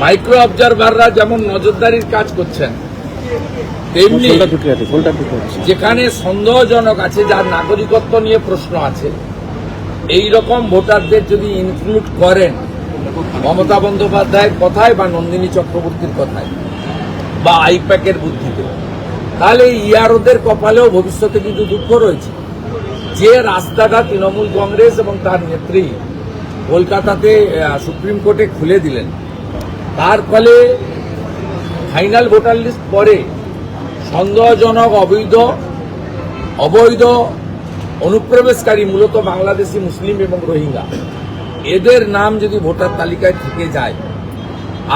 Micro অবজারভাররা যেমন নজরদারির কাজ করছেন, তেমনি যেখানে সন্দেহজনক আছে, যার নাগরিকত্ব নিয়ে প্রশ্ন আছে, এই রকম ভোটারদের যদি ইনক্লুড করেন মমতা বন্দ্যোপাধ্যায়ের কথায় বা নন্দিনী চক্রবর্তীর কথায় বা আইপ্যাকের বুদ্ধিতে, তাহলে ইয়ারোদের কপালেও ভবিষ্যতে কিন্তু দুঃখ রয়েছে। যে রাস্তাটা তৃণমূল কংগ্রেস এবং তার নেত্রী কলকাতাতে সুপ্রিম কোর্টে খুলে দিলেন, তার ফলে ফাইনাল ভোটার লিস্ট পরে সন্দেহজনক অবৈধ অনুপ্রবেশকারী, মূলত বাংলাদেশি মুসলিম এবং রোহিঙ্গা, এদের নাম যদি ভোটার তালিকায় থেকে যায়,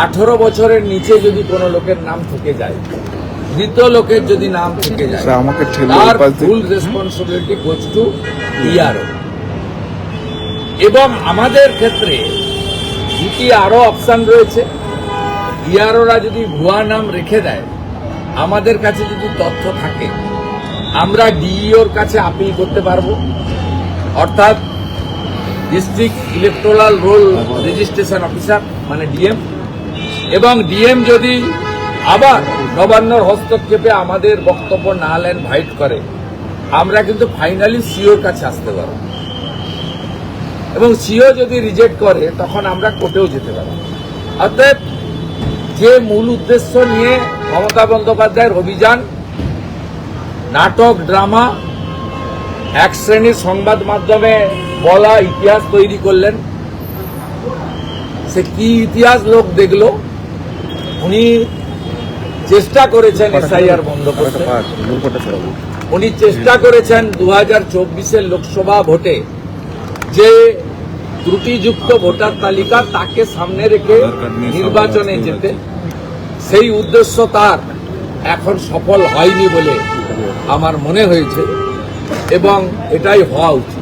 18 বছরের নিচে যদি কোনো লোকের নাম থেকে যায়, মৃত লোকের যদি নাম থেকে যায়, তার ফুল রেসপন্সিবিলিটি গোজ টু ইআরও। এবং আমাদের ক্ষেত্রে দুটি আরো অপশন রয়েছে। ইআরওরা যদি ভুয়া নাম রেখে দেয়, আমাদের কাছে যদি তথ্য থাকে, আমরা ডিইওর কাছে আপিল করতে পারবো, অর্থাৎ district electoral role registration officer মানে ডিএম, এবং ডিএম যদি আবার নবান্নর হস্তক্ষেপে আমাদের বক্তব্য না নেন, ভাইট করে, আমরা কিন্তু ফাইনালি সিওর কাছে আসতে পারবো, এবং সিও যদি রিজেক্ট করে তখন আমরা কোর্টেও যেতে পারবো। অতএব যে মূল উদ্দেশ্য নিয়ে মমতা বন্দ্যোপাধ্যায়ের অভিযান, নাটক ড্রামা, এক শ্রেণীর সংবাদ মাধ্যমে বলা ইতিহাস তৈরি করলেন, সে কি ইতিহাস লোক দেখলো। উনি চেষ্টা করেছেন এসআইআর বন্ধ করতে, উনি চেষ্টা করেছেন 2024 লোকসভা ভোটে যে ত্রুটিযুক্ত ভোটার তালিকা, তাকে সামনে রেখে নির্বাচনে যেতে। সেই উদ্দেশ্য তার এখন সফল হয়নি বলে আমার মনে হয়েছে, এবং এটাই হওয়া উচিত।